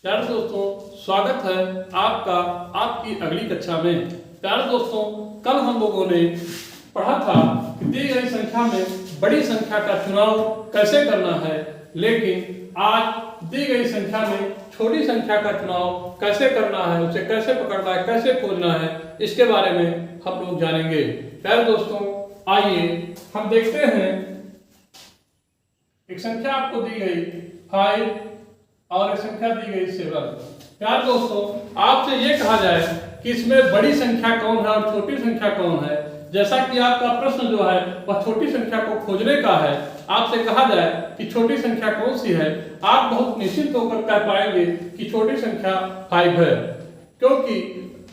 प्यारे दोस्तों, स्वागत है आपका आपकी अगली कक्षा में। प्यारे दोस्तों, कल हम लोगों ने पढ़ा था कि दी गई संख्या में बड़ी संख्या का चुनाव कैसे करना है, लेकिन आज दी गई संख्या में छोटी संख्या का चुनाव कैसे करना है, उसे कैसे पकड़ना है, कैसे खोजना है, इसके बारे में हम लोग जानेंगे। प्यारे दोस्तों, आइए हम देखते हैं। एक संख्या आपको दी गई 5 और एक संख्या दी गई 7। प्यारे दोस्तों, आपसे ये कहा जाए कि इसमें बड़ी संख्या कौन है और छोटी संख्या कौन है। जैसा कि आपका प्रश्न जो है वह छोटी संख्या को खोजने का है। आपसे कहा जाए कि छोटी संख्या कौन सी है, आप बहुत निश्चित होकर कह पाएंगे कि छोटी संख्या 5 है, क्योंकि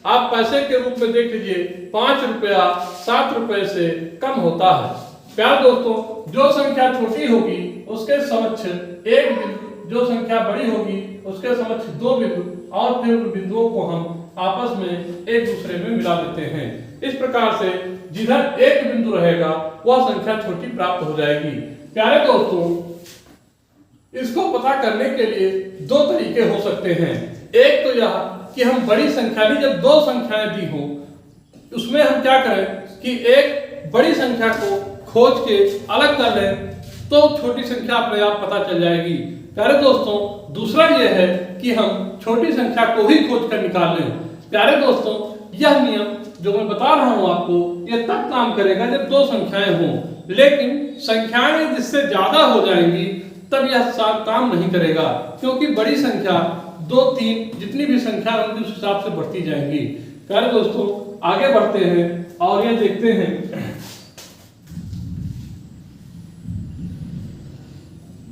आप पैसे के रूप में देख लीजिए 5 रुपया 7 रुपए से कम होता है। प्यारे दोस्तों, जो संख्या छोटी होगी उसके समक्ष एक बिंदु, जो संख्या बड़ी होगी उसके समक्ष 2 बिंदु, और फिर उन बिंदुओं को हम आपस में एक दूसरे में मिला देते हैं। इस प्रकार से जिधर एक बिंदु रहेगा वह संख्या छोटी प्राप्त हो जाएगी। प्यारे दोस्तों, इसको पता करने के लिए 2 तरीके हो सकते हैं। एक तो यह कि हम बड़ी संख्या ली, जब 2 संख्याएं दी हो उसमें हम क्या करें कि एक बड़ी संख्या को खोज के अलग कर लें, तो छोटी संख्या अपने आप पता चल जाएगी। प्यारे दोस्तों, दूसरा यह है कि हम छोटी संख्या को ही खोज कर निकाल लें। प्यारे दोस्तों, यह नियम जो मैं बता रहा हूं आपको, यह तब काम करेगा जब 2 संख्याएं हों, लेकिन संख्याएं जिससे ज्यादा हो जाएंगी तब यह काम नहीं करेगा, क्योंकि बड़ी संख्या 2, 3 जितनी भी संख्या होंगी उस हिसाब से बढ़ती जाएंगी। प्यारे दोस्तों, आगे बढ़ते हैं और यह देखते हैं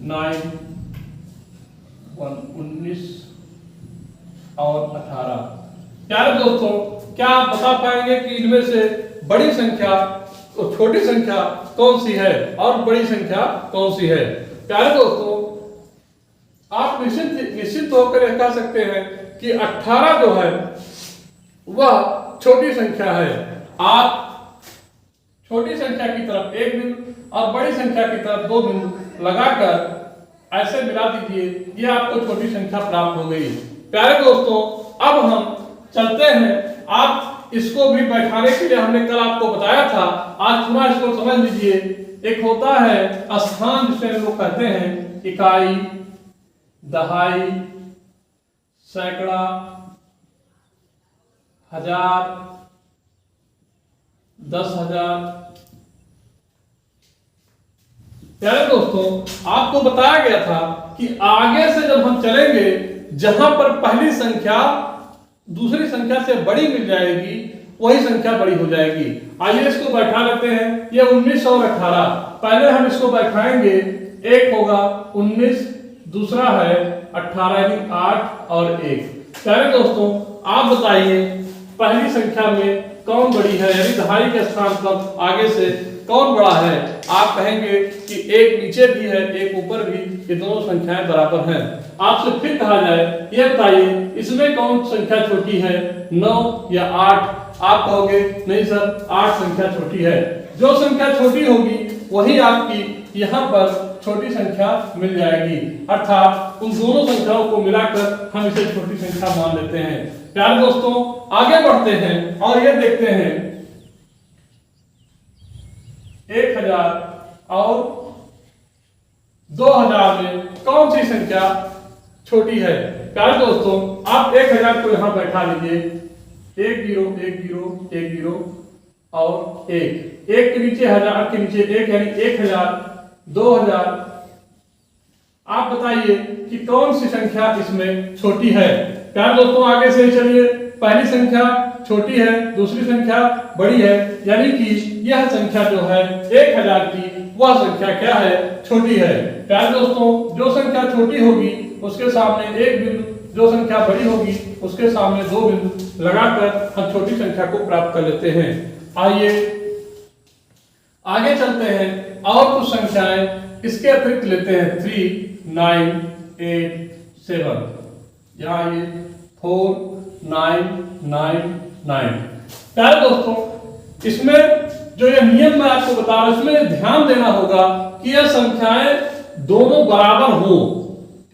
9, 19 और 18। प्यारे दोस्तों, क्या आप बता पाएंगे कि इनमें से बड़ी संख्या और छोटी संख्या कौन सी है और बड़ी संख्या कौन सी है? प्यारे दोस्तों, आप निश्चित होकर यह कह सकते हैं कि 18 जो है वह छोटी संख्या है। आप छोटी संख्या की तरफ एक बिंदु और बड़ी संख्या की तरफ 2 बिंदु लगाकर ऐसे मिला दीजिए, ये आपको छोटी संख्या प्राप्त हो गई। प्यारे दोस्तों, अब हम चलते हैं। आप इसको भी बैठाने के लिए हमने कल आपको बताया था, आज थोड़ा इसको समझ लीजिए। एक होता है स्थान, जिसे लोग कहते हैं इकाई, दहाई, सैकड़ा, हजार, 10,000। प्यारे दोस्तों, आपको बताया गया था कि आगे से जब हम चलेंगे, जहां पर पहली संख्या दूसरी संख्या से बड़ी मिल जाएगी वही संख्या बड़ी हो जाएगी। आइए इसको बैठा लेते हैं। ये 19 और 18, पहले हम इसको बैठाएंगे। एक होगा 19, दूसरा है 18, यानी 8 और 1। प्यारे दोस्तों, आप बताइए पहली संख्या में कौन बड़ी है, यानी दहाई के स्थान पर आगे से कौन बड़ा है? आप कहेंगे कि एक नीचे भी है एक ऊपर भी, ये दोनों संख्याएं बराबर हैं। आपसे फिर कहा जाए, ये बताइए इसमें कौन संख्या छोटी है, 9 या 8? आप कहोगे नहीं सर, 8 संख्या छोटी है। जो संख्या छोटी होगी वही आपकी यहाँ पर छोटी संख्या मिल जाएगी, अर्थात उन दोनों संख्याओं को मिलाकर हम इसे छोटी संख्या मान लेते हैं। प्यारे दोस्तों, आगे बढ़ते हैं और ये देखते हैं 1000 और 2000 में कौन सी संख्या छोटी है? प्यारे दोस्तों, आप 1000 को यहां बैठा लीजिए। 1 0 1 0 1 0 और 1 के नीचे 1000 के नीचे 1, यानी 1000, 2000। आप बताइए कि कौन सी संख्या इसमें छोटी है? प्यारे दोस्तों, आगे से चलिए। पहली संख्या छोटी है, दूसरी संख्या बड़ी है, यानी कि यह संख्या जो है 1000 की, वह संख्या क्या है? छोटी है। प्यारे दोस्तों, जो संख्या छोटी होगी उसके सामने एक बिंदु, जो संख्या बड़ी होगी उसके सामने 2 बिंदु लगाकर हम छोटी संख्या को प्राप्त कर लेते हैं। आइए आगे चलते हैं और कुछ संख्याएं इसके अतिरिक्त लेते हैं। 3, 9, 8, 7। यहाँ ये 4, 9, 9, 9। प्यारे दोस्तों, इसमें जो ये नियम मैं आपको बता रहा हूं, इसमें ध्यान देना होगा कि यह संख्याएं दोनों बराबर हो,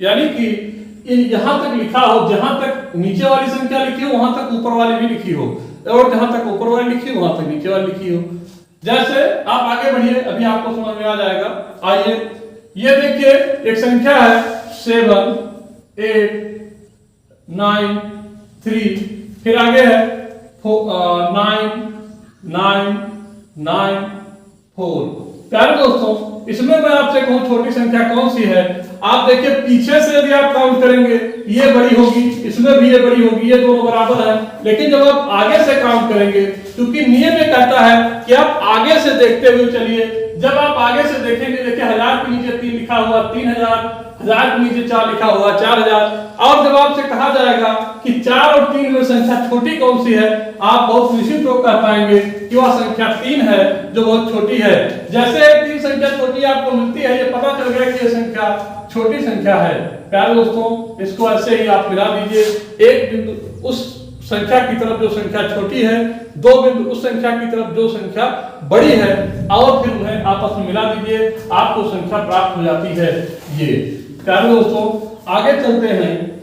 यानी कि यहां तक लिखा हो, जहां तक नीचे वाली संख्या लिखी हो वहां तक ऊपर वाली भी लिखी हो, और जहां तक ऊपर वाली लिखी हो वहां तक नीचे वाली लिखी हो। जैसे आप आगे बढ़िए, अभी आपको समझ में आ जाएगा। आइए, ये देखिए एक संख्या है 7 8 9 3, फिर आगे है 9 9 9 4। प्यारे दोस्तों, इसमें मैं आपसे कहूं छोटी संख्या कौन सी है, आप देखिए पीछे से यदि आप काउंट करेंगे ये बड़ी होगी, इसमें भी ये बड़ी होगी, ये दोनों बराबर है। लेकिन जब आप आगे से काउंट करेंगे, क्योंकि नियम ये कहता है कि आप आगे से देखते हुए चलिए। जब आप आगे से देखेंगे, देखिए 1000 के नीचे 3 लिखा हुआ 3000, 1000 के नीचे 4 लिखा हुआ 4000। और जब आपसे कहा जाएगा कि 4 और 3 में संख्या छोटी कौन सी है, आप बहुत निश्चित होकर कह पाएंगे कि वह संख्या 3 है, जो बहुत छोटी है। जैसे 3 संख्या छोटी आपको मिलती है, ये पता चल गया कि ये संख्या छोटी संख्या है। प्यारे दोस्तों, इसको ऐसे ही आप मिला दीजिए, एक बिंदु उस संख्या की तरफ जो संख्या छोटी है, 2 बिंदु उस संख्या की तरफ जो संख्या बड़ी है, और फिर उन्हें आपस में मिला दीजिए, आपको संख्या प्राप्त हो जाती है ये। प्यारे दोस्तों, आगे चलते हैं।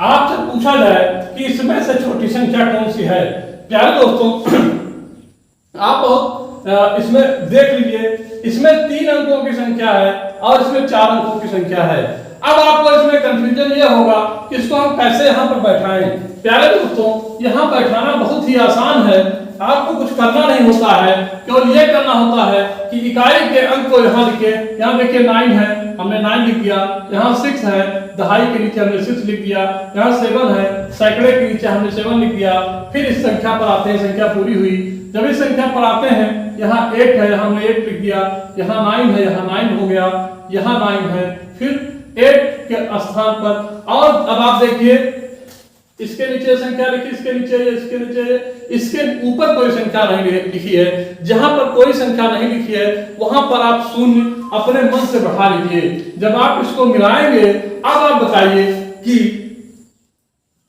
आपसे पूछा जाए कि इसमें से छोटी संख्या कौन सी है। प्यारे दोस्तों, आप बहुत इसमें देख लीजिए, इसमें 3 अंकों की संख्या है और इसमें 4 अंकों की संख्या है। अब आपको इसमें कंफ्यूजन ये होगा कि इसको हम कैसे यहाँ पर बैठाएं। प्यारे दोस्तों, यहाँ बैठाना बहुत ही आसान है, आपको कुछ करना नहीं होता है, केवल ये करना होता है कि इकाई के अंक को यहाँ लिखे। यहाँ देखिए 9 है, हमने 9 लिख दिया। यहाँ 6 है, दहाई के नीचे हमने 6 लिख दिया। यहाँ 7 है, सैकड़े के नीचे हमने 7 लिख दिया। फिर इस संख्या पर आते हैं, संख्या पूरी हुई। जब इस संख्या पर आते हैं, यहाँ 8 है, हमने 8 लिख दिया। यहाँ 9 है, यहाँ 9 हो गया। यहाँ 9 है, फिर 8 के स्थान पर। और अब आप देखिए, इसके नीचे संख्या लिखी, इसके नीचे, इसके नीचे, इसके ऊपर कोई संख्या नहीं लिखी है। जहां पर कोई संख्या नहीं लिखी है, वहां पर आप शून्य अपने मन से बढ़ा लीजिए। जब आप इसको मिलाएंगे, अब आप बताइए कि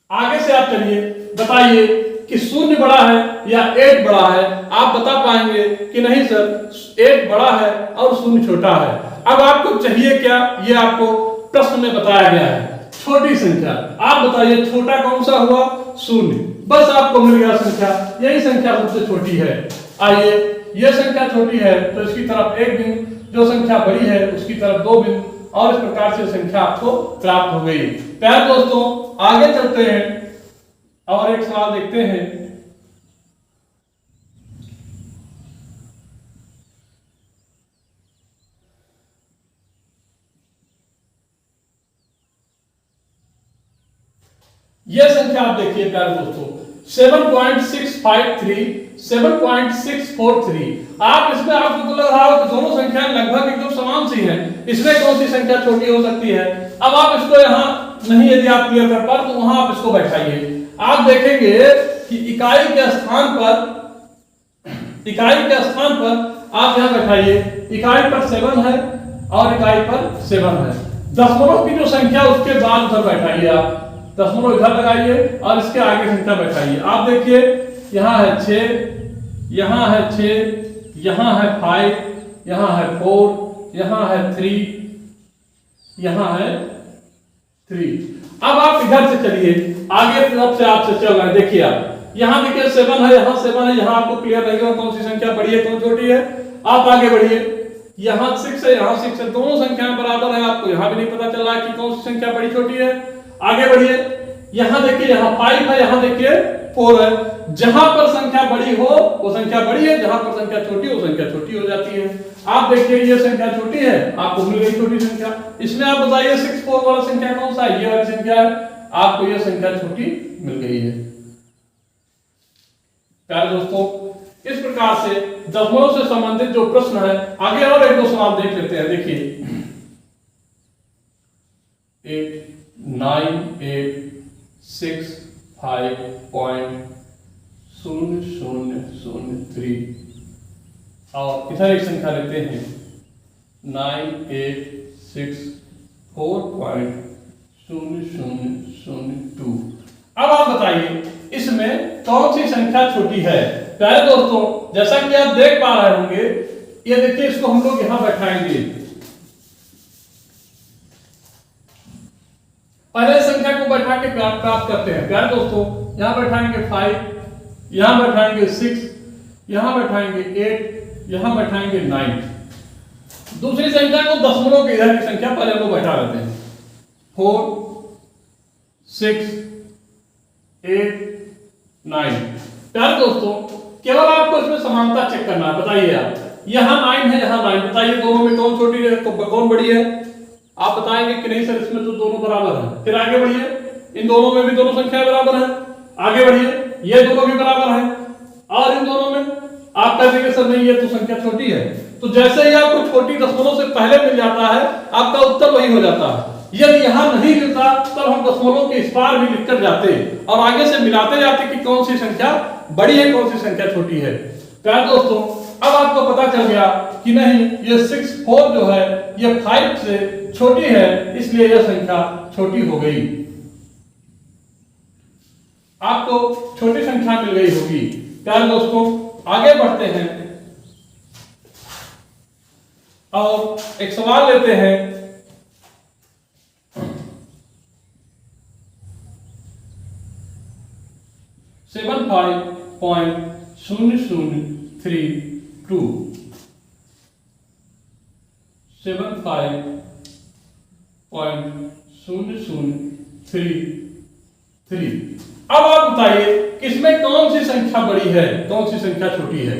आगे से आप चलिए, बताइए कि शून्य बड़ा है या 8 बड़ा है। आप बता पाएंगे कि नहीं सर, 8 बड़ा है और शून्य छोटा है। अब आपको चाहिए क्या, ये आपको प्रश्न में बताया गया है, छोटी संख्या। आप बताइए छोटा कौन सा हुआ, शून्य। बस आपको मिल गया संख्या, यही संख्या सबसे छोटी है। आइए, यह संख्या छोटी है तो इसकी तरफ 1 बिंदु, जो संख्या बड़ी है उसकी तरफ 2 बिंदु, और इस प्रकार से संख्या आपको प्राप्त हो गई। प्यारे दोस्तों, आगे चलते हैं और एक सवाल देखते हैं। यह संख्या आप देखिए प्यारे दोस्तों, 7.653, 7.643। आप इसमें आपको तो लग रहा हो कि दोनों संख्याएं लगभग एकदम समान सी हैं, इसमें कौन सी संख्या छोटी हो सकती है। अब आप इसको यहाँ नहीं यदि आप क्लियर कर पा तो वहां आप इसको बैठाइए। आप देखेंगे कि इकाई के स्थान पर आप यहाँ बैठाइए। इकाई पर 7 है और इकाई पर 7 है। दशमलव की जो संख्या उसके बाद उधर बैठाइए, आप दशमलव इधर लगाइए और इसके आगे संख्या बैठाइए। आप देखिए, यहाँ है 6, यहाँ है 6, यहाँ है 5, यहाँ है 4, यहाँ है 3, यहाँ है 3। अब आप इधर से चलिए, आगे तरफ से आपसे चल रहे हैं। देखिए, आप यहाँ देखिए 7 है, यहाँ 7 है, यहाँ आपको क्लियर नहीं होगा कौन सी संख्या बड़ी है कौन छोटी है। आप आगे बढ़िए, यहाँ 6 है, यहाँ 6 है, दोनों संख्याएं बराबर है। आपको यहाँ भी नहीं पता चल रहा है कि कौन सी संख्या बड़ी छोटी है। आगे बढ़िए, यहां देखिए, यहाँ 5 है, यहां देखिए 4 है। जहां पर संख्या बड़ी हो वो संख्या बड़ी है, जहां पर संख्या छोटी हो संख्या छोटी हो जाती है। आप देखिए, ये संख्या छोटी है, आपको मिल गई छोटी संख्या। इसमें आप बताइए 6 4 वाला संख्या कौन सा है, ये वाली संख्या है, आपको ये संख्या छोटी मिल गई है। प्यारे दोस्तों, इस प्रकार से दशमलव से संबंधित जो प्रश्न है, आगे और एक दो सवाल देख लेते हैं। देखिए, 986.0003 और इधर एक संख्या लेते हैं 9864.0002। अब आप बताइए इसमें कौन सी संख्या छोटी है। प्यारे दोस्तों, जैसा कि आप देख पा रहे होंगे, ये देखिए, इसको हम लोग यहां बैठाएंगे। पहले संख्या को बैठा के प्राप्त करते हैं। प्यारे दोस्तों, यहां बैठाएंगे 5, यहां बैठाएंगे 6, यहां बैठाएंगे 8, यहां बैठाएंगे 9। दूसरी संख्या को दशमलव के इधर की संख्या पहले हम लोग बैठा लेते हैं। 4, 6, 8, 9। प्यारे दोस्तों, केवल आपको इसमें समानता चेक करना है। बताइए आप, यहां 9 है, यहां 9, बताइए दोनों में कौन छोटी है, कौन बड़ी है? आप बताएंगे कि नहीं सर, इसमें तो दोनों बराबर है। फिर आगे बढ़िए, इन दोनों में भी दोनों संख्याएं बराबर है। आगे बढ़िए, ये दोनों भी बराबर है, और इन दोनों में आप कह देंगे सर नहीं, ये तो संख्या छोटी है। तो जैसे ही आपको छोटी दशमलव से पहले मिल जाता है, आपका उत्तर वही हो जाता है। यदि यहां नहीं मिलता तब हम दशमलव के इस पार भी लिखकर जाते और आगे से मिलाते जाते कि कौन सी संख्या बड़ी है, कौन सी संख्या छोटी है। प्यारे दोस्तों, अब आपको पता चल गया कि नहीं, ये 6, 4 जो है ये 5 से छोटी है, इसलिए यह संख्या छोटी हो गई। आपको छोटी संख्या मिल गई होगी। प्यारे दोस्तों, आगे बढ़ते हैं और एक सवाल लेते हैं। 75.0032 75.0033। अब आप बताइए इसमें कौन सी संख्या बड़ी है, कौन सी संख्या छोटी है।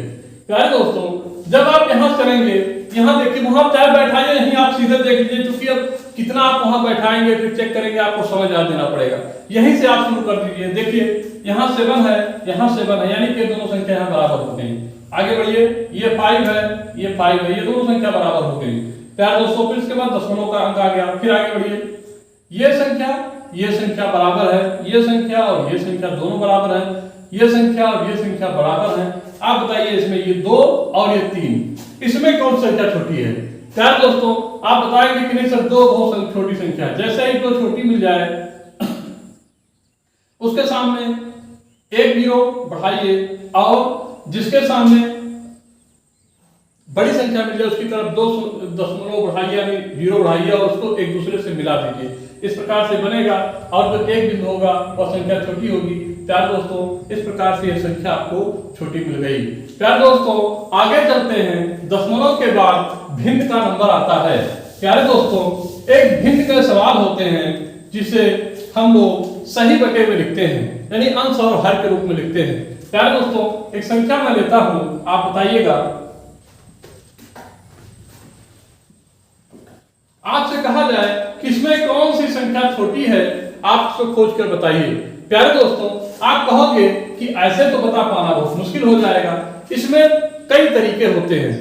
प्यारे दोस्तों, जब आप यहां करेंगे, यहां देखिए, वहां चाहे बैठाइए, यहीं आप सीधे देख लीजिए, क्योंकि अब कितना आप वहां बैठाएंगे फिर चेक करेंगे, आपको समझ आ देना पड़ेगा। यहीं से आप शुरू कर दीजिए। देखिए, यहां 7 है, यहां 7 है, यानी कि दोनों संख्या यहां बराबर हो गई। आगे बढ़िए, ये 5 है, ये 5 है, ये दोनों संख्या बराबर हो गई। प्यारे दोस्तों, फिर इसके बाद दशमलव का अंक आ गया। फिर आगे बढ़िए, ये संख्या बराबर है, ये संख्या और ये संख्या दोनों बराबर है, ये संख्या और ये संख्या बराबर है। आप बताइए इसमें ये 2 और ये 3, इसमें कौन सी संख्या छोटी है। प्यारे दोस्तों, आप बताएंगे कि नहीं सर, 2 बहुत छोटी संख्या है। जैसे ही 2 छोटी मिल जाए उसके सामने एक जीरो बढ़ाइए और जिसके सामने बड़ी संख्या मिल जाए उसकी तरफ 2 दशमलव बढ़ाइए, यानी जीरो बढ़ाइए और उसको एक दूसरे से मिला दीजिए। इस प्रकार से बनेगा और जो एक बिंदु होगा वह संख्या छोटी होगी। प्यारे दोस्तों, इस प्रकार से यह संख्या आपको छोटी मिल गई। प्यारे दोस्तों, आगे चलते हैं। दशमलव के बाद भिन्न का नंबर आता है। प्यारे दोस्तों, एक भिन्न के सवाल होते हैं जिसे हम लोग सही बटे में लिखते हैं, यानी अंश और हर के रूप में लिखते हैं। प्यारे दोस्तों, एक संख्या मैं लेता हूं, आप बताइएगा। आपसे कहा जाए कि इसमें कौन सी संख्या छोटी है, आप उसको खोज कर बताइए। प्यारे दोस्तों, आप कहोगे कि ऐसे तो बता पाना बहुत मुश्किल हो जाएगा, इसमें कई तरीके होते हैं।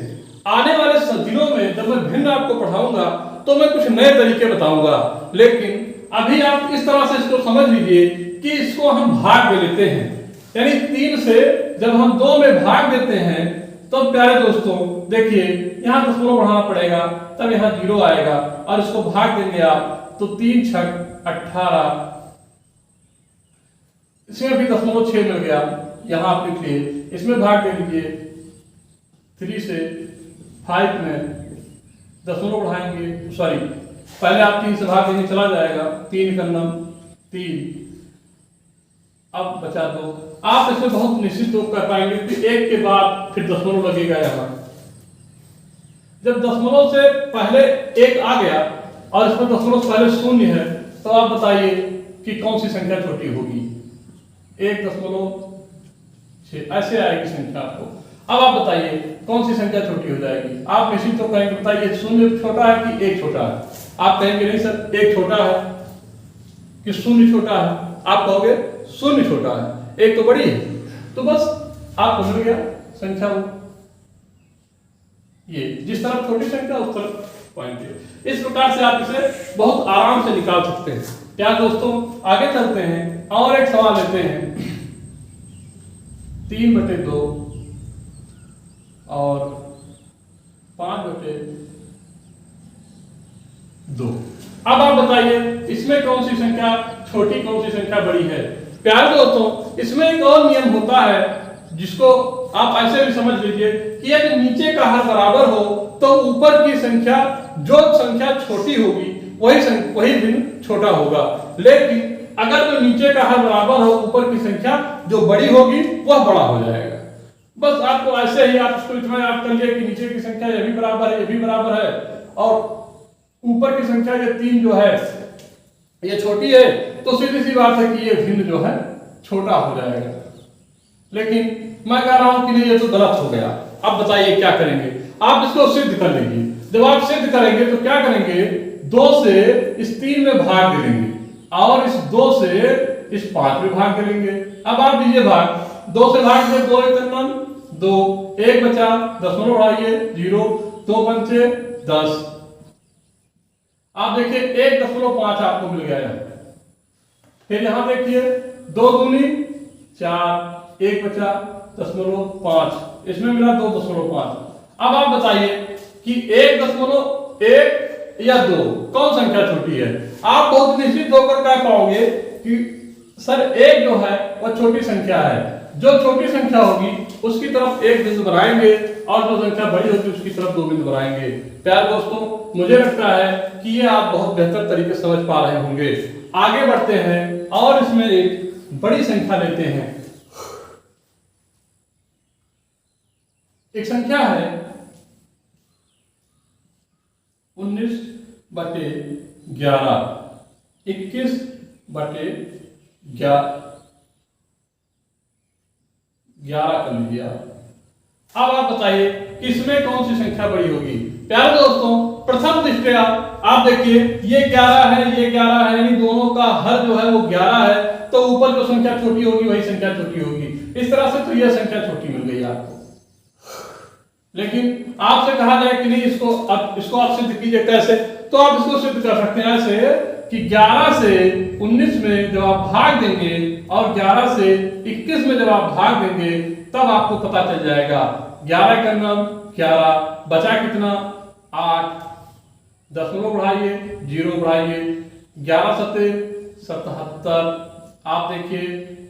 आने वाले दिनों में जब मैं भिन्न आपको पढ़ाऊंगा तो मैं कुछ नए तरीके बताऊंगा, लेकिन अभी आप इस तरह से इसको समझ लीजिए कि इसको हम भाग में लेते हैं, यानी 3 से जब हम 2 में भाग देते हैं तो प्यारे दोस्तों देखिए, यहां दशमलव बढ़ाना पड़ेगा, तब यहां 0 आएगा और इसको भाग देंगे आप तो 3 छक 18, इसमें भी दशमलव 6 मिल गया, यहां आप लिख लिए। इसमें भाग दे लीजिए, 3 से 5 में दशमलव बढ़ाएंगे, सॉरी पहले आप 3 से भाग देंगे, चला जाएगा 3 का नम 3, अब बचा 2। आप इसमें बहुत निश्चित रूप कर पाएंगे कि 1 के बाद फिर दशमलव लगेगा। यहां जब दशमलव से पहले 1 आ गया और इसमें दशमलव से पहले 0 है, तो आप बताइए कि कौन सी संख्या छोटी होगी। 1.6 ऐसे आएगी संख्या आपको। अब आप बताइए कौन सी संख्या छोटी हो जाएगी। आप निश्चित तो कहेंगे, बताइए 0 छोटा है कि 1 छोटा है। आप कहेंगे नहीं सर 1 छोटा है कि 0 छोटा है। आप कहोगे 0 छोटा है, 1 तो बड़ी है। तो बस आपको मिल गया संख्या वो, ये जिस तरफ छोटी संख्या उस तरफ पॉइंट है। इस प्रकार से आप इसे बहुत आराम से निकाल सकते हैं। क्या दोस्तों, आगे चलते हैं और एक सवाल लेते हैं। 3/2 और 5/2। अब आप बताइए इसमें कौन सी संख्या छोटी, कौन सी संख्या बड़ी है। प्यारे दोस्तों, इसमें एक और नियम होता है जिसको आप ऐसे भी समझ लीजिए कि यदि नीचे का हर बराबर हो तो ऊपर की संख्या, जो संख्या छोटी होगी वही भिन्न छोटा होगा, लेकिन अगर जो नीचे का हर बराबर हो, ऊपर की संख्या जो बड़ी होगी वह बड़ा हो जाएगा। बस आपको ऐसे ही आप इसको इतना याद कर लिए कि नीचे की संख्या ये भी बराबर है, ये भी बराबर है, और ऊपर की संख्या ये 3 जो है ये छोटी है, तो सीधी सी बात है कि ये भिन्न जो है छोटा हो जाएगा। लेकिन मैं कह रहा हूं कि नहीं, ये तो गलत हो गया। अब बताइए क्या करेंगे? आप इसको सिद्ध कर लीजिए। जब आप सिद्ध करेंगे तो क्या करेंगे, 2 से इस 3 में भाग दे देंगे और इस 2 से इस 5 में भाग दे देंगे। अब आप दीजिए भाग, 2 से भाग दे 2 1 2, 1 बचा, दशमलव बढ़ाइए 0, 2 पंचे 10। आप देखिए 1.5 आपको मिल गया है। फिर यहां देखिए 2 दूनी 4, 1 बचा 0.5, इसमें मिला 2.5। अब आप बताइए कि 1.1 या 2 कौन संख्या छोटी है? आप बहुत निश्चित होकर कह पाओगे कि सर 1 जो है वह छोटी संख्या है। जो छोटी संख्या होगी उसकी तरफ 1 बिंदु बनाएंगे और जो संख्या बड़ी होगी उसकी तरफ 2 बिंदु बनाएंगे। प्यारे दोस्तों, मुझे लगता है कि ये आप बहुत बेहतर तरीके से समझ पा रहे होंगे। आगे बढ़ते हैं और इसमें एक बड़ी संख्या लेते हैं। एक संख्या है 19/11, 21/11 कर लीजिए आप। अब आप बताइए कि इसमें कौन सी संख्या बड़ी होगी? प्यारे दोस्तों, प्रथम दृष्टया आप देखिए ये 11 है, ये 11 है, यानी दोनों का हर जो है वो 11 है, तो ऊपर जो संख्या छोटी होगी वही संख्या छोटी होगी। इस तरह से तो यह संख्या छोटी मिल गई आपको। लेकिन आपसे कहा जाए कि नहीं, इसको आप सिद्ध कीजिए। कैसे? तो आप इसको सिद्ध कर सकते हैं ऐसे कि 11 से 19 में जब आप भाग देंगे और 11 से 21 में जब आप भाग देंगे तब आपको पता चल जाएगा। 11 का नाम 11, बचा कितना 8, दशमलव बढ़ाइए 0 बढ़ाइए, 11 सत्ते 77। आप देखिए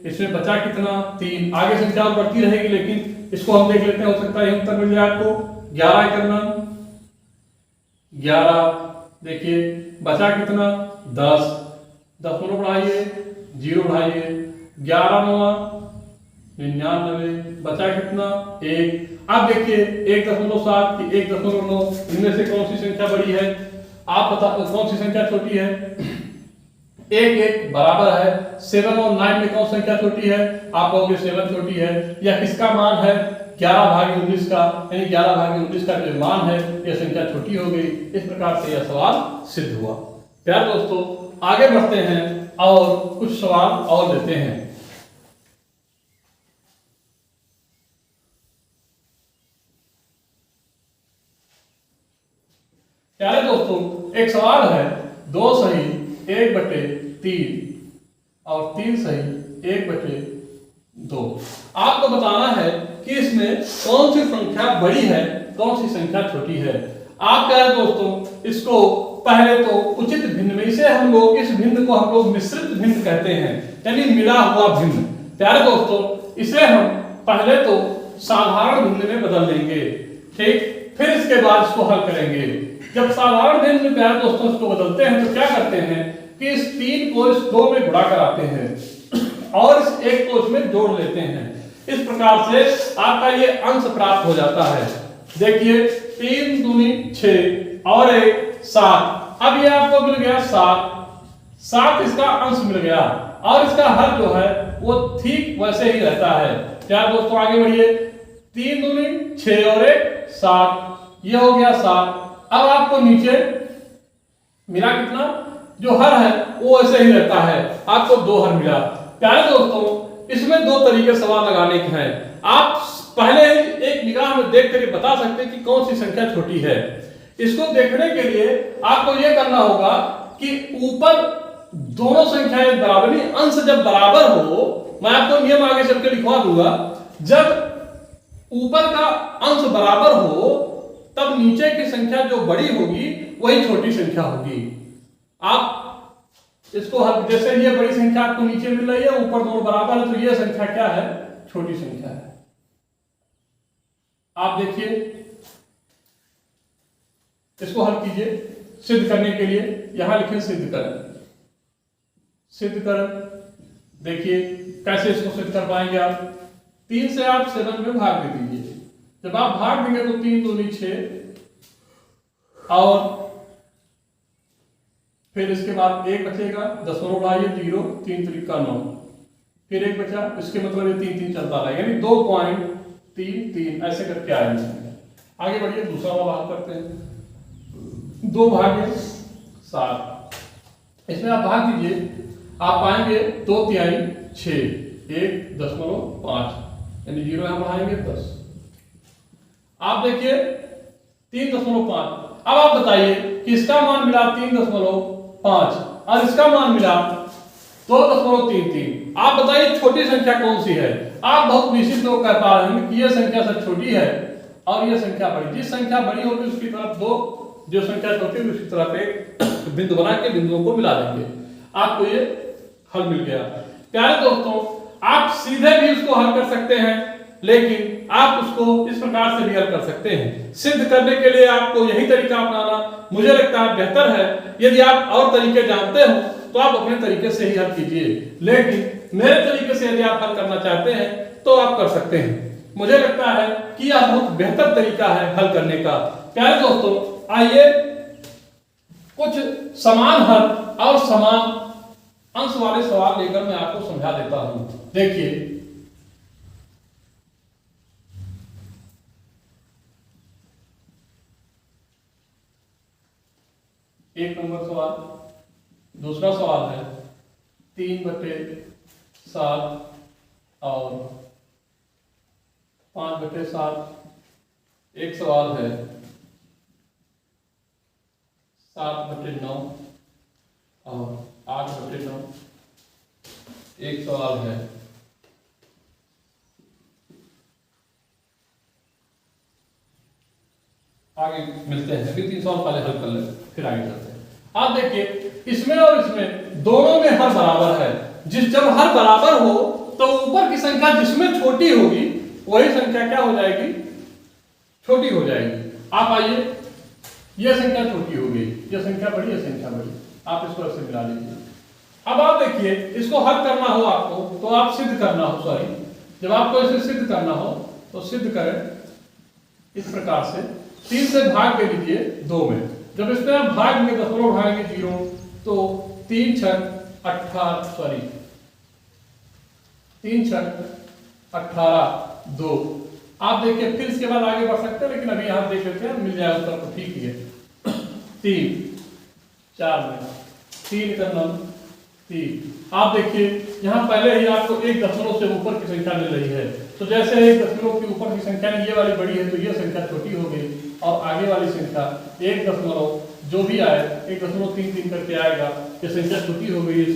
इसमें बचा कितना 3। आगे संख्या बढ़ती रहेगी लेकिन इसको हम देख लेते हैं, हो सकता है उत्तर मिल जाए आपको। 11 करना 11, देखिए बचा कितना 10, दशमलव बढ़ाइए 0 बढ़ाइए, 11 9 99, बचा कितना 1। अब देखिए 1.7 की 1.9, इनमें से कौन सी संख्या बड़ी है? आप बता कौन सी संख्या छोटी है? 1 बराबर है। 7 और 9 में कौन संख्या छोटी है? आप कहोगे 7 छोटी है। या किसका मान है? 11/19 का, यानी 11/19 का जो मान है यह संख्या छोटी हो गई। इस प्रकार से यह सवाल सिद्ध हुआ। प्यारे दोस्तों, आगे बढ़ते हैं और कुछ सवाल और लेते हैं। प्यारे दोस्तों, एक सवाल है 2 सही 1/3 और 3 सही 1/2। आपको बताना है कि इसमें कौन सी संख्या बड़ी है, कौन सी संख्या छोटी है। आप क्या है दोस्तों, इसको पहले तो उचित भिन्न में, इसे हम लोग इस भिन्न को हम लोग मिश्रित भिन्न कहते हैं, यानी मिला हुआ भिन्न। प्यारे दोस्तों, इसे हम पहले तो साधारण भिन्न में बदल देंगे, ठीक, फिर इसके बाद इसको हल करेंगे। जब साधारण भिन्न में प्यारे दोस्तों इसको बदलते हैं तो क्या करते हैं कि इस 3 को इस 2 में गुणा कराते हैं और इस 1 को इसमें जोड़ लेते हैं। इस प्रकार से आपका ये अंश प्राप्त हो जाता है। देखिए 3 दूनी 6 और 1 7। अब ये आपको मिल गया 7 इसका अंश मिल गया और इसका हर जो है वो ठीक वैसे ही रहता है। क्या दोस्तों आगे बढ़िए, 3 दूनी 6 और 1 7, ये हो गया 7। अब आपको नीचे मिला कितना, जो हर है वो ऐसे ही रहता है, आपको 2 हर मिला। प्यारे दोस्तों, इसमें 2 तरीके सवाल लगाने के हैं। आप पहले एक निगाह में देख कर बता सकते हैं कि कौन सी संख्या छोटी है। इसको देखने के लिए आपको यह करना होगा कि ऊपर दोनों संख्याएं बराबर, अंश जब बराबर हो, मैं आपको नियम आगे चल के लिखवा दूंगा, जब ऊपर का अंश बराबर हो तब नीचे की संख्या जो बड़ी होगी वही छोटी संख्या होगी। आप इसको हल, जैसे ये बड़ी संख्या आपको नीचे मिल रही है, ऊपर दोनों बराबर है, तो ये संख्या क्या है, छोटी संख्या है। आप देखिए, इसको हल कीजिए। सिद्ध करने के लिए यहां लिखें सिद्ध करें। सिद्ध करें, देखिए कैसे इसको सिद्ध कर पाएंगे आप। 3 से आप 7 में भाग दे दीजिए। जब आप भाग देंगे तो 3 दूनी 6 और फिर इसके बाद 1 बचेगा, 10 बढ़ाइए 0, 3 त्रिका 9, फिर 1 बचा, इसके मतलब ये 3 3 चलता रहा, यानी 2.33 ऐसे करके आएंगे। आगे बढ़िए, दूसरा वाला हल करते हैं। 2 भागे 7, इसमें आप भाग दीजिए, आप पाएंगे 2 तिहाई 6, 1.5 यानी 0 यहां बढ़ाएंगे 10। आप देखिए 3.5। अब आप बताइए कि इसका मान मिला 3.5 और इसका मान मिला 2.33। आप बताइए छोटी संख्या कौन सी है। आप बहुत निश्चित लोग कह पा रहे हैं कि यह संख्या सब छोटी है और यह संख्या बड़ी। जिस संख्या बड़ी होगी उसकी तरफ 2, जो संख्या छोटी होगी उसकी तरफ 1 बिंदु बना के बिंदुओं को मिला देंगे, आपको ये हल मिल गया। प्यारे दोस्तों, आप सीधे भी उसको हल कर सकते हैं, लेकिन आप उसको इस प्रकार से भी हल कर सकते हैं। सिद्ध करने के लिए आपको यही तरीका अपनाना मुझे लगता है बेहतर है। यदि आप और तरीके जानते हो तो आप अपने तरीके से ही हल कीजिए, लेकिन मेरे तरीके से यदि आप हल करना चाहते हैं तो आप कर सकते हैं। मुझे लगता है कि यह बहुत बेहतर तरीका है हल करने का। प्यारे दोस्तों, आइए कुछ समान हल और समान अंश वाले सवाल लेकर मैं आपको समझा देता हूं। देखिए, 1 नंबर सवाल। दूसरा सवाल है 3/7 और 5/7। एक सवाल है 7/9 और 8/9। एक सवाल है आगे मिलते हैं, अभी 3 सवाल पहले हल कर लें फिर आगे चलते हैं। आप देखिए, इसमें और इसमें दोनों में हर बराबर है। जब हर बराबर हो तो ऊपर की संख्या जिसमें छोटी होगी वही संख्या क्या हो जाएगी, छोटी हो जाएगी। आप आइए, यह संख्या छोटी हो गई, यह संख्या बड़ी, यह संख्या बड़ी, आप इसको ऐसे मिला लीजिए। अब आप देखिए, इसको हल करना हो आपको तो आप सिद्ध करना हो, सॉरी, जब आपको इसे सिद्ध करना हो तो सिद्ध करें इस प्रकार से। 3 से भाग दे लीजिए 2 में। जब इसमें आप भाग में दशमलव उठाएंगे 0 तो 3 छक 18 2। आप देखिए, फिर इसके बाद आगे बढ़ सकते हैं, लेकिन अभी यहां देख लेते हैं, मिल जाए उत्तर तो ठीक ही है। 3 4 में 3 का 9 3। आप देखिए, यहां पहले ही आपको 1 दशमलव से ऊपर की संख्या मिल रही है, तो जैसे 1 दशमलव के ऊपर की संख्या ये वाली बड़ी है तो ये संख्या छोटी हो गई, और आगे वाली संख्या 1 दशमलव जो भी आए 1.33 करके आएगा, ये संख्या छोटी हो गई, ये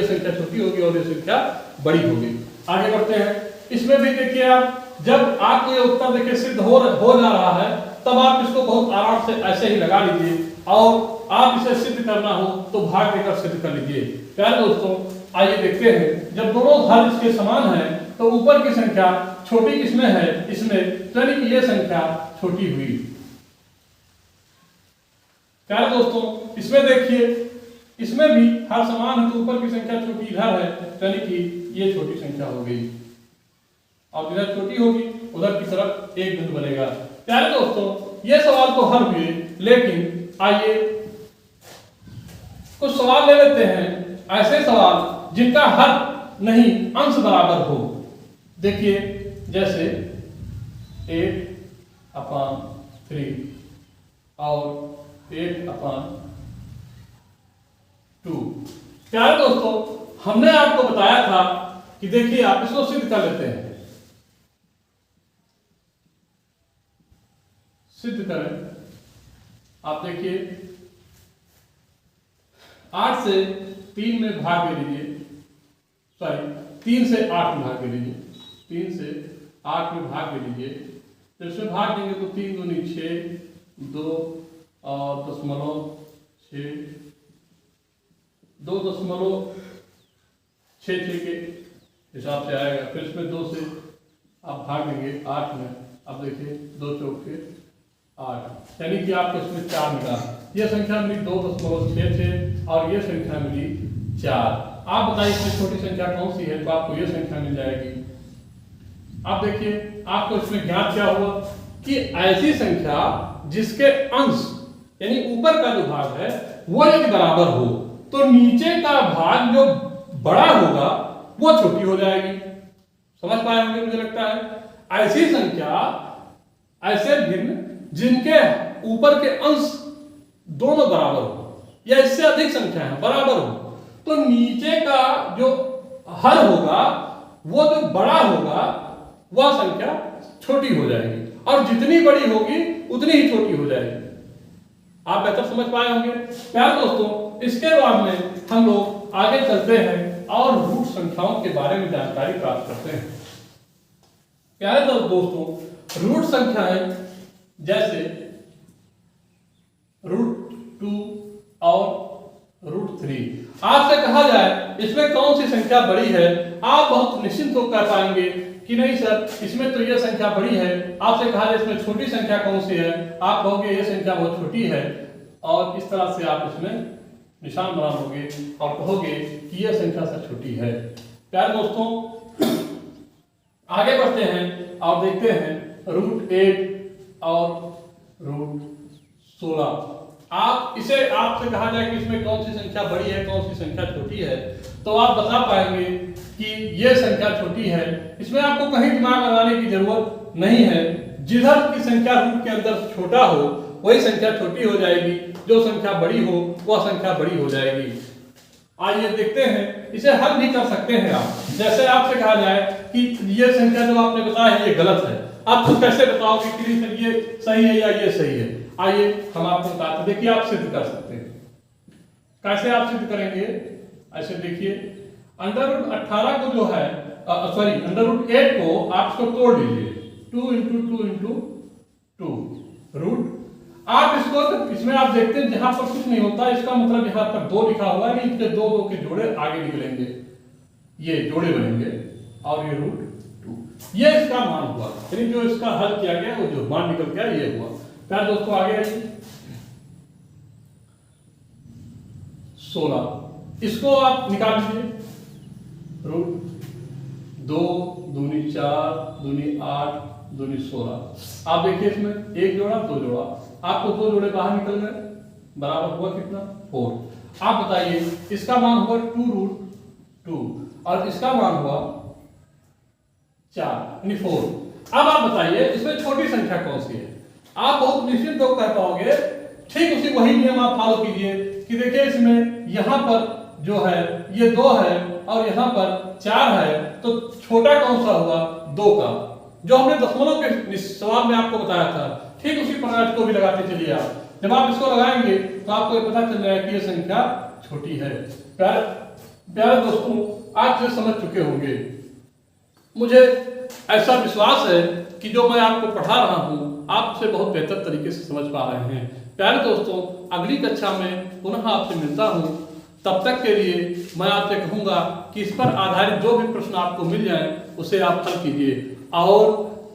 संख्या छोटी होगी और ये संख्या बड़ी होगी। आगे बढ़ते हैं। इसमें भी देखिए, आप जब आपको ये उत्तर देखिए सिद्ध हो जा रहा है, तब आप इसको बहुत आराम से ऐसे ही लगा लीजिए, और आप इसे सिद्ध करना हो तो भाग देकर सिद्ध कर लीजिए। प्यारे दोस्तों, आइए देखते हैं, जब दोनों हल इसके समान हैं तो ऊपर की संख्या छोटी किसमें है, इसमें, यानी कि ये संख्या छोटी हुई। प्यारे दोस्तों, इसमें देखिए, इसमें भी हर समान है तो ऊपर की संख्या छोटी इधर है, यानी कि ये छोटी संख्या हो गई, और इधर छोटी होगी, उधर की तरफ 1 बिंदु बनेगा। प्यारे दोस्तों, ये सवाल तो हल हुए, लेकिन आइए कुछ सवाल ले लेते हैं, ऐसे सवाल जिनका हर नहीं अंश बराबर हो। देखिए, जैसे 8/3 और 8/2। प्यारे दोस्तों, हमने आपको बताया था कि देखिए, आप इसको सिद्ध कर लेते हैं। सिद्ध करें। आप देखिए, 8 से 3 में भाग दे लीजिए, सॉरी 3 से 8 में भाग दे लीजिए, 3 से 8 में भाग दे लीजिए। तो इसमें भाग देंगे तो 3 दूनी 6, 2 और 0.6 2.66 के हिसाब से आएगा। फिर इसमें 2 से आप भाग देंगे 8 में। अब देखिए 2 चौक के 8, यानी कि आपको इसमें 4 मिला। ये संख्या मिली 2.66 और ये संख्या मिली 4। आप बताइए इसमें छोटी संख्या कौन सी है, तो आपको ये संख्या मिल जाएगी। आप देखिए आपको इसमें ज्ञात क्या हुआ कि ऐसी संख्या जिसके अंश यानी ऊपर का जो भाग है वो यदि बराबर हो तो नीचे का भाग जो बड़ा होगा वो छोटी हो जाएगी। समझ पाए होंगे मुझे लगता है। ऐसी संख्या, ऐसे भिन्न जिनके ऊपर के अंश दोनों बराबर हो या इससे अधिक संख्या है बराबर हो, तो नीचे का जो हर होगा वो जो बड़ा होगा वह संख्या छोटी हो जाएगी और जितनी बड़ी होगी उतनी ही छोटी हो जाएगी। आप बेहतर समझ पाए होंगे। प्यारे दोस्तों, इसके बाद में हम लोग आगे चलते हैं और रूट संख्याओं के बारे में जानकारी प्राप्त करते हैं। प्यारे दोस्तों, रूट संख्याएं जैसे √2 और √3, आपसे कहा जाए इसमें कौन सी संख्या बड़ी है, आप बहुत निश्चिंत होकर पाएंगे कि नहीं सर इसमें तो ये संख्या बड़ी है। आपसे कहा जाए इसमें छोटी संख्या कौन सी है, आप कहोगे ये संख्या बहुत छोटी है और इस तरह से आप इसमें निशान बना दोगे और कहोगे कि यह संख्या से छोटी है। प्यारे दोस्तों, आगे बढ़ते हैं और देखते हैं √8 और √16। आप इसे आपसे कहा जाए कि इसमें कौन सी संख्या बड़ी है कौन सी संख्या छोटी है, तो आप बता पाएंगे कि यह संख्या छोटी है। इसमें आपको कहीं दिमाग लगाने की जरूरत नहीं है। जिधर की संख्या रूट के अंदर छोटा हो वही संख्या छोटी हो जाएगी, जो संख्या बड़ी हो वह संख्या बड़ी हो जाएगी। आइए देखते हैं, इसे हल भी कर सकते हैं आप। जैसे आपसे कहा जाए कि ये संख्या जो आपने बताया है ये गलत है, आप तो कैसे बताओगे कि ये सही है या ये सही है। आइए हम आपको बताते हैं, देखिए आप सिद्ध कर सकते हैं। कैसे आप सिद्ध करेंगे, ऐसे देखिए √18 को जो है √8 को आप इसको तोड़ लीजिए 2 × 2 × 2 रूट। आप इसको इसमें आप देखते हैं जहां पर कुछ नहीं होता, इसका मतलब यहां पर 2 लिखा हुआ है, इसके 2 के जोड़े आगे निकलेंगे, ये जोड़े बनेंगे और ये √2, ये इसका मान हुआ। यानी जो इसका हल किया गया वो जो मान निकल गया ये हुआ। प्यारे दोस्तों आगे आइए 16, इसको आप निकाल लीजिए √2 दूनी 4 दूनी 8 दूनी 16। आप देखिए इसमें 1 जोड़ा 2 जोड़ा, आपको 2 जोड़े बाहर निकल गए, बराबर हुआ कितना 4। आप बताइए इसका मान हुआ 2√2 और इसका मान हुआ 4 यानी 4। अब आप बताइए इसमें छोटी संख्या कौन सी है। आप बहुत निश्चित होकर कह पाओगे, ठीक उसी वही नियम आप फॉलो कीजिए कि देखिए इसमें यहां पर जो है ये 2 है और यहां पर 4 है, तो छोटा कौन सा हुआ 2 का, जो हमने दशमलव के सवाल में आपको बताया था। ठीक उसी प्रकार को भी लगाते चलिए आप। जब आप इसको लगाएंगे तो आपको पता चल जाएगा कि ये संख्या छोटी है। प्यारे दोस्तों, आज से समझ चुके होंगे। मुझे ऐसा विश्वास है कि जो मैं आपको पढ़ा रहा हूं आप उसे बहुत बेहतर तरीके से समझ पा रहे हैं। प्यारे दोस्तों, अगली कक्षा में पुनः आपसे मिलता हूं। तब तक के लिए मैं आपसे कहूंगा कि इस पर आधारित जो भी प्रश्न आपको मिल जाए उसे आप हल कीजिए और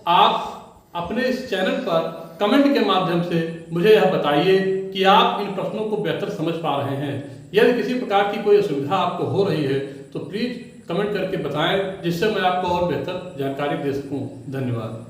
आप अपने इस चैनल पर कमेंट के माध्यम से मुझे यह बताइए कि आप इन प्रश्नों को बेहतर समझ पा रहे हैं। यदि किसी प्रकार की कोई असुविधा आपको हो रही है तो प्लीज कमेंट करके बताएं, जिससे मैं आपको और बेहतर जानकारी दे सकूं। धन्यवाद।